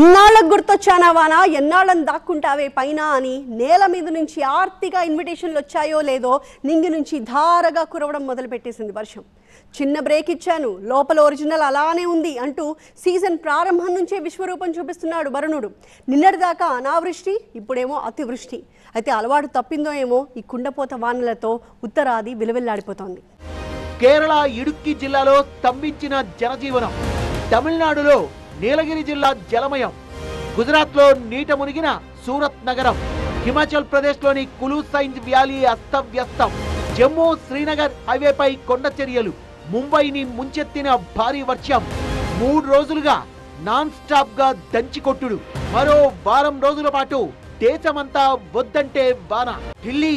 ఇన్నాళ్ళకు గుర్తొచ్చానా వానా ఎన్నాళ్ళని దాక్కుంటావే పైన అని నేల మీద నుంచి ఆర్తిగా ఇన్విటేషన్లు వచ్చాయో లేదో నింగి నుంచి ధారగా కురవడం మొదలుపెట్టేసింది వర్షం. చిన్న బ్రేక్ ఇచ్చాను, లోపల ఒరిజినల్ అలానే ఉంది అంటూ సీజన్ ప్రారంభం నుంచే విశ్వరూపం చూపిస్తున్నాడు వరుణుడు. నిన్నటిదాకా అనావృష్టి, ఇప్పుడేమో అతివృష్టి. అయితే అలవాటు తప్పిందో ఏమో ఈ కుండపోత వానలతో ఉత్తరాది విలువెల్లాడిపోతోంది. కేరళ ఇడుక్కి జిల్లాలో స్తంభించిన జనజీవనం, తమిళనాడులో నీలగిరి జిల్లా జలమయం, గుజరాత్లో నీట మునిగిన సూరత్ నగరం, హిమాచల్ ప్రదేశ్లోని కులు సైన్స్ వ్యాలీ అస్తవ్యస్తం, జమ్మూ శ్రీనగర్ హైవేపై కొండ చర్యలు, ముంబైని ముంచెత్తిన భారీ వర్షం, 3 రోజులుగా నాన్ స్టాప్ గా దంచికొట్టుడు. మరో వారం రోజుల పాటు దేశమంతా వద్దంటే వాన. ఢిల్లీ,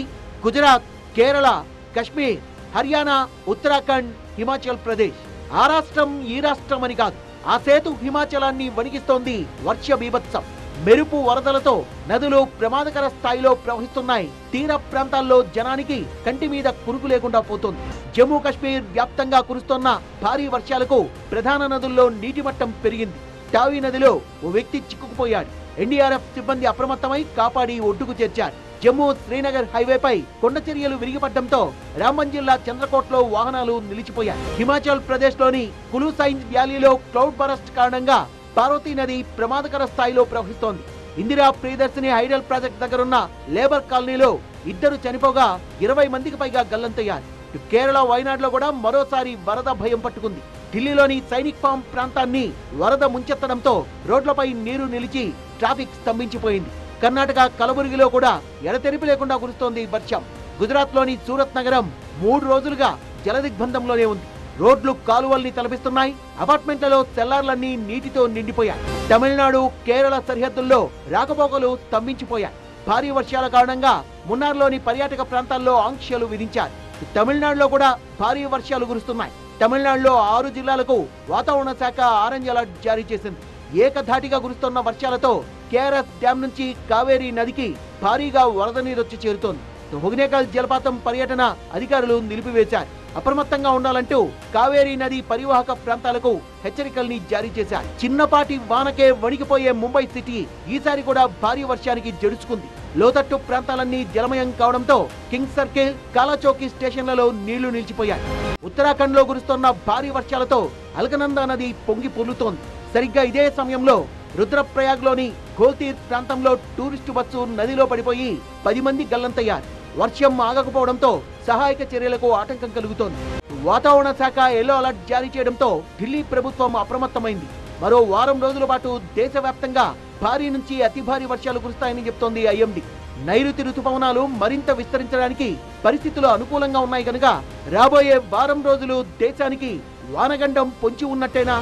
గుజరాత్, కేరళ, కశ్మీర్, హర్యానా, ఉత్తరాఖండ్, హిమాచల్ ప్రదేశ్, ఆ రాష్ట్రం ఈ రాష్ట్రం అని కాదు, ఆ సేతు హిమాచలాన్ని వణికిస్తోంది వర్ష బీభత్సం. మెరుపు వరదలతో నదులు ప్రమాదకర స్థాయిలో ప్రవహిస్తున్నాయి. తీర ప్రాంతాల్లో జనానికి కంటి మీద కునుకు లేకుండా పోతోంది. జమ్మూ కాశ్మీర్ వ్యాప్తంగా కురుస్తోన్న భారీ వర్షాలకు ప్రధాన నదుల్లో నీటి మట్టం పెరిగింది. టావీ నదిలో ఓ వ్యక్తి చిక్కుకుపోయాడు. ఎన్డీఆర్ఎఫ్ సిబ్బంది అప్రమత్తమై కాపాడి ఒడ్డుకు చేర్చారు. జమ్మూ శ్రీనగర్ హైవేపై కొండ చర్యలు విరిగిపడడంతో రాంబన్ జిల్లా చంద్రకోట్లో వాహనాలు నిలిచిపోయాయి. హిమాచల్ ప్రదేశ్ లోని కులు సైన్స్ వ్యాలీలో క్లౌడ్ బరస్ట్ కారణంగా పార్వతీ నది ప్రమాదకర స్థాయిలో ప్రవహిస్తోంది. ఇందిరా ప్రియదర్శిని హైడల్ ప్రాజెక్ట్ దగ్గరున్న లేబర్ కాలనీలో 2 చనిపోగా 20 మందికి పైగా గల్లంతయ్యారు. కేరళ వైనాడులో కూడా మరోసారి వరద భయం పట్టుకుంది. ఢిల్లీలోని సైనిక్ ఫామ్ ప్రాంతాన్ని వరద ముంచెత్తడంతో రోడ్లపై నీరు నిలిచి ట్రాఫిక్ స్తంభించిపోయింది. కర్ణాటక కలబుర్గిలో కూడా ఎడతెరిపి లేకుండా కురుస్తోంది వర్షం. గుజరాత్ లోని సూరత్ నగరం 3 రోజులుగా జలదిగ్బంధంలోనే ఉంది. రోడ్లు కాలువల్ని తలపిస్తున్నాయి. అపార్ట్మెంట్లలో సెల్లార్లన్నీ నీటితో నిండిపోయాయి. తమిళనాడు, కేరళ సరిహద్దుల్లో రాకపోకలు స్తంభించిపోయాయి. భారీ వర్షాల కారణంగా మున్నార్లోని పర్యాటక ప్రాంతాల్లో ఆంక్షలు విధించారు. తమిళనాడులో కూడా భారీ వర్షాలు కురుస్తున్నాయి. తమిళనాడులో 6 జిల్లాలకు వాతావరణ శాఖ ఆరెంజ్ అలర్ట్ జారీ చేసింది. ఏకధాటిగా కురుస్తున్న వర్షాలతో కేఆర్ఎస్ డ్యాం నుంచి కావేరీ నదికి భారీగా వరద నీరొచ్చి చేరుతోంది. హొగనేకల్ జలపాతం పర్యటన అధికారులు నిలిపివేశారు. అప్రమత్తంగా ఉండాలంటూ కావేరీ నది పరివాహక ప్రాంతాలకు హెచ్చరికల్ని జారీ చేశారు. చిన్నపాటి వానకే వణికిపోయే ముంబై సిటీ ఈసారి కూడా భారీ వర్షానికి జడుచుకుంది. లోతట్టు ప్రాంతాలన్నీ జలమయం కావడంతో కింగ్ సర్కిల్, కాలాచౌకీ స్టేషన్లలో నీళ్లు నిలిచిపోయాయి. ఉత్తరాఖండ్ లో కురుస్తున్న భారీ వర్షాలతో అల్కనందా నది పొంగి పొర్లుతోంది. సరిగ్గా ఇదే సమయంలో రుద్రప్రయాగ్ లోని గోల్తీర్ ప్రాంతంలో టూరిస్టు బస్సు నదిలో పడిపోయి 10 మంది గల్లంతయ్యారు. వర్షం ఆగకపోవడంతో సహాయక చర్యలకు ఆటంకం కలుగుతోంది. వాతావరణ శాఖ ఎల్లో అలర్ట్ జారీ చేయడంతో ఢిల్లీ ప్రభుత్వం అప్రమత్తమైంది. మరో వారం రోజుల పాటు దేశవ్యాప్తంగా భారీ నుంచి అతి భారీ వర్షాలు కురుస్తాయని చెప్తోంది ఐఎండీ. నైరుతి రుతుపవనాలు మరింత విస్తరించడానికి పరిస్థితులు అనుకూలంగా ఉన్నాయి కనుక రాబోయే వారం రోజులు దేశానికి వానగండం పొంచి ఉన్నట్టేనా?